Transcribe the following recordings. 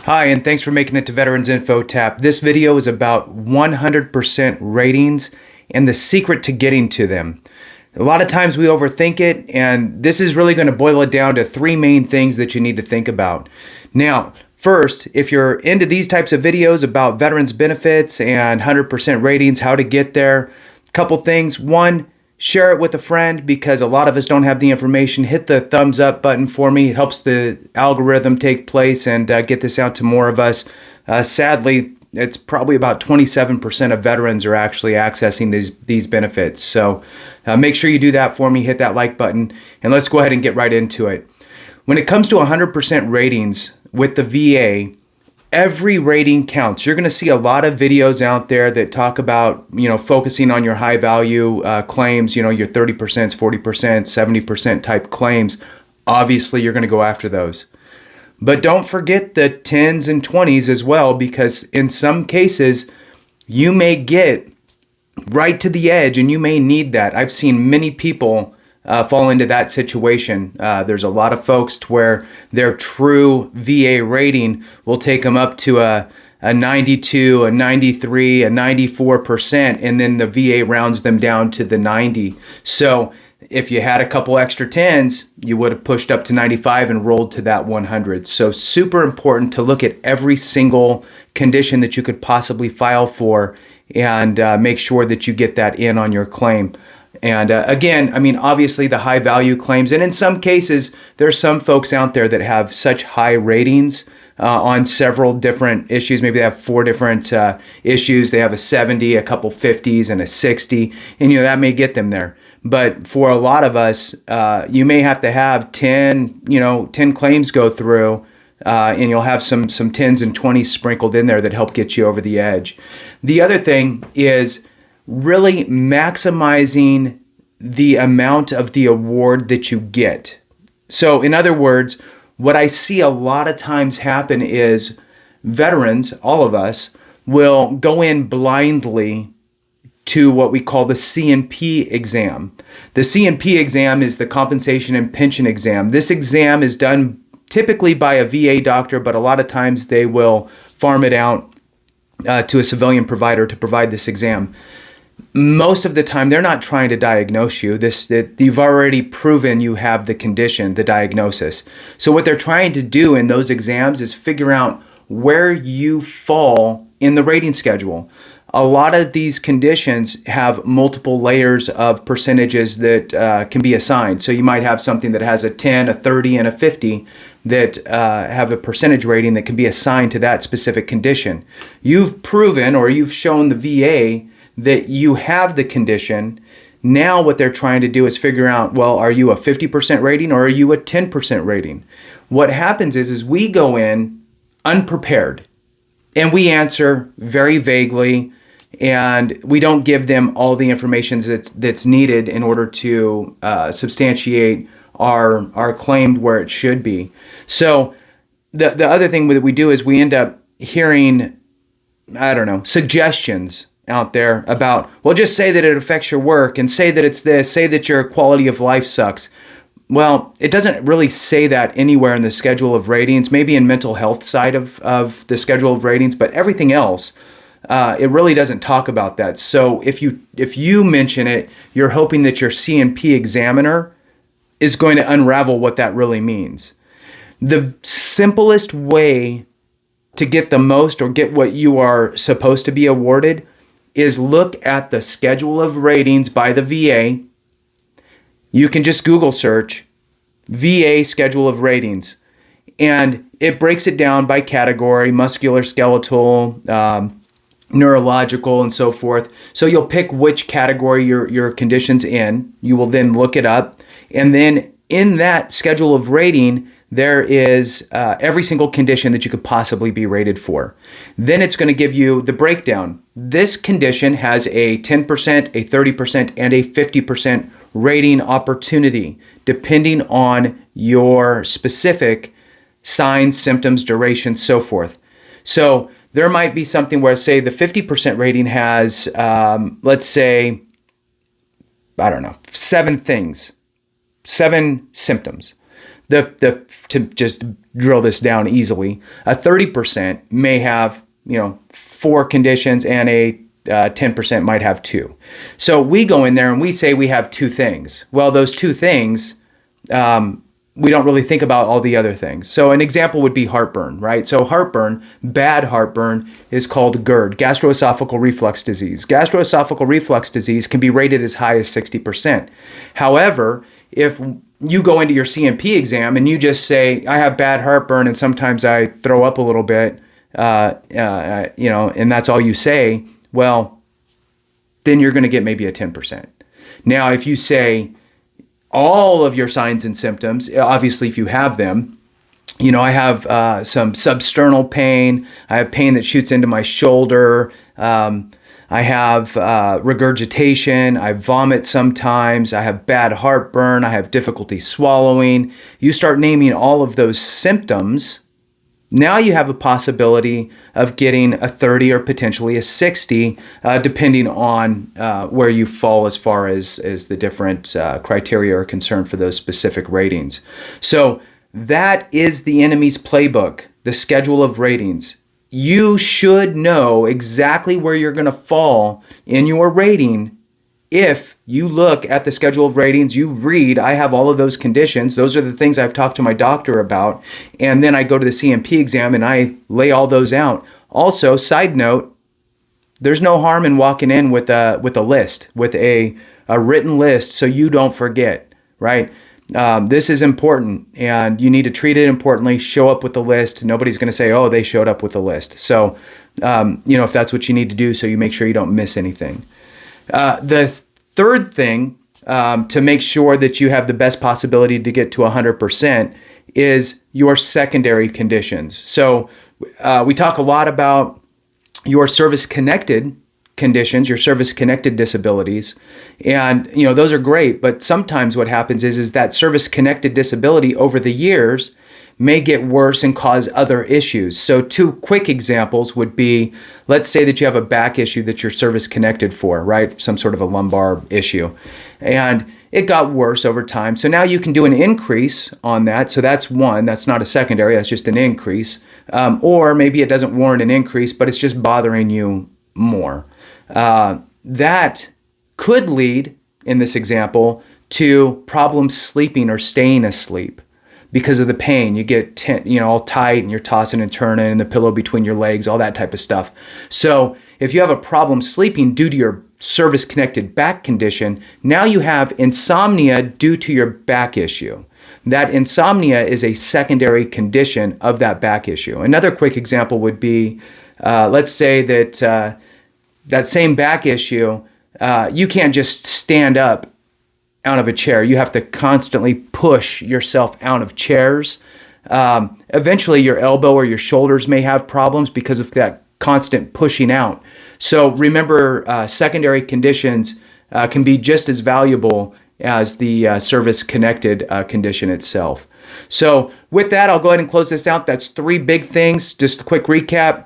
Hi, and thanks for making it to Veterans Info Tap. This video is about 100% ratings and the secret to getting to them. A lot of times we overthink it, and this is really going to boil it down to three main things that you need to think about. Now, first, if you're into these types of videos about veterans benefits and 100% ratings, how to get there, a couple things. One, share it with a friend because a lot of us don't have the information. Hit the thumbs up button for me. It helps the algorithm take place and get this out to more of us. Sadly, it's probably about 27% of veterans are actually accessing these benefits. So make sure you do that for me. Hit that like button, and let's go ahead and get right into it. When it comes to 100% ratings with the VA, every rating counts. You're going to see a lot of videos out there that talk about, focusing on your high value claims, your 30%, 40%, 70% type claims. Obviously, you're going to go after those. But don't forget the 10s and 20s as well, because in some cases, you may get right to the edge and you may need that. I've seen many people fall into that situation. There's a lot of folks to where their true VA rating will take them up to a 92, a 93, a 94%, and then the VA rounds them down to the 90. So if you had a couple extra 10s, you would have pushed up to 95 and rolled to that 100. So super important to look at every single condition that you could possibly file for and make sure that you get that in on your claim. And again, obviously the high value claims, and in some cases, there's some folks out there that have such high ratings on several different issues. Maybe they have 4 different issues. They have a 70, a couple 50s, and a 60, and that may get them there. But for a lot of us, you may have to have 10 claims go through, and you'll have some 10s and 20s sprinkled in there that help get you over the edge. The other thing is really maximizing the amount of the award that you get. So in other words, what I see a lot of times happen is veterans, all of us, will go in blindly to what we call the C&P exam. The C&P exam is the compensation and pension exam. This exam is done typically by a VA doctor, but a lot of times they will farm it out to a civilian provider to provide this exam. Most of the time, they're not trying to diagnose you. You've already proven you have the condition, the diagnosis. So what they're trying to do in those exams is figure out where you fall in the rating schedule. A lot of these conditions have multiple layers of percentages that can be assigned. So you might have something that has a 10, a 30, and a 50 that have a percentage rating that can be assigned to that specific condition. You've proven, or you've shown the VA that you have the condition. Now what they're trying to do is figure out, well, are you a 50% rating or are you a 10% rating? What happens is we go in unprepared and we answer very vaguely, and we don't give them all the information that's needed in order to substantiate our claim where it should be. So the other thing that we do is we end up hearing, suggestions out there about, well, just say that it affects your work and say that it's this, say that your quality of life sucks. Well, it doesn't really say that anywhere in the schedule of ratings, maybe in mental health side of the schedule of ratings, but everything else, it really doesn't talk about that. So if you mention it, you're hoping that your C&P examiner is going to unravel what that really means. The simplest way to get the most or get what you are supposed to be awarded is look at the schedule of ratings by the VA. You can just Google search VA schedule of ratings, and it breaks it down by category: musculoskeletal, neurological, and so forth. So you'll pick which category your condition's in. You will then look it up, and then in that schedule of rating, there is every single condition that you could possibly be rated for. Then it's going to give you the breakdown. This condition has a 10%, a 30%, and a 50% rating opportunity, depending on your specific signs, symptoms, duration, so forth. So there might be something where, say, the 50% rating has, let's say, 7 things, 7 symptoms. To just drill this down easily, a 30% may have, 4 conditions, and a 10% might have 2. So we go in there and we say we have 2 things. Well, those 2 things, we don't really think about all the other things. So an example would be heartburn, right? So heartburn, bad heartburn, is called GERD, gastroesophageal reflux disease. Gastroesophageal reflux disease can be rated as high as 60%. However, if you go into your CMP exam and you just say, I have bad heartburn and sometimes I throw up a little bit, and that's all you say, well, then you're going to get maybe a 10%. Now, if you say all of your signs and symptoms, obviously if you have them, I have some substernal pain, I have pain that shoots into my shoulder, I have regurgitation, I vomit sometimes, I have bad heartburn, I have difficulty swallowing. You start naming all of those symptoms, now you have a possibility of getting a 30 or potentially a 60, depending on where you fall as far as the different criteria are concerned for those specific ratings. So that is the enemy's playbook, the schedule of ratings. You should know exactly where you're going to fall in your rating. If you look at the schedule of ratings, you read, I have all of those conditions. Those are the things I've talked to my doctor about. And then I go to the CMP exam and I lay all those out. Also, side note, there's no harm in walking in with a list, with a written list, so you don't forget, right? This is important, and you need to treat it importantly. Show up with the list. Nobody's going to say, oh, they showed up with the list. So, if that's what you need to do, so you make sure you don't miss anything. The third thing to make sure that you have the best possibility to get to 100% is your secondary conditions. So we talk a lot about your service-connected conditions, your service-connected disabilities, and those are great. But sometimes what happens is that service-connected disability over the years may get worse and cause other issues. So 2 quick examples would be, let's say that you have a back issue that you're service connected for, right? Some sort of a lumbar issue. And it got worse over time. So now you can do an increase on that. So that's one, that's not a secondary, that's just an increase. Or maybe it doesn't warrant an increase, but it's just bothering you more. That could lead, in this example, to problems sleeping or staying asleep. Because of the pain, you get all tight and you're tossing and turning and the pillow between your legs, all that type of stuff. So if you have a problem sleeping due to your service-connected back condition, now you have insomnia due to your back issue. That insomnia is a secondary condition of that back issue. Another quick example would be, let's say that that same back issue, you can't just stand up out of a chair. You have to constantly push yourself out of chairs. Eventually your elbow or your shoulders may have problems because of that constant pushing out. So remember, secondary conditions can be just as valuable as the service-connected condition itself. So with that, I'll go ahead and close this out. That's 3 big things. Just a quick recap.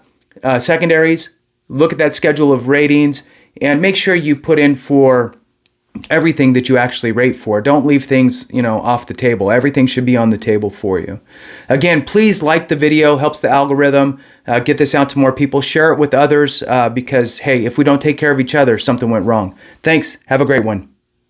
Secondaries, look at that schedule of ratings, and make sure you put in for everything that you actually rate for. Don't leave things, off the table. Everything should be on the table for you. Again, please like the video, helps the algorithm, get this out to more people, share it with others, because hey, if we don't take care of each other, something went wrong. Thanks. Have a great one.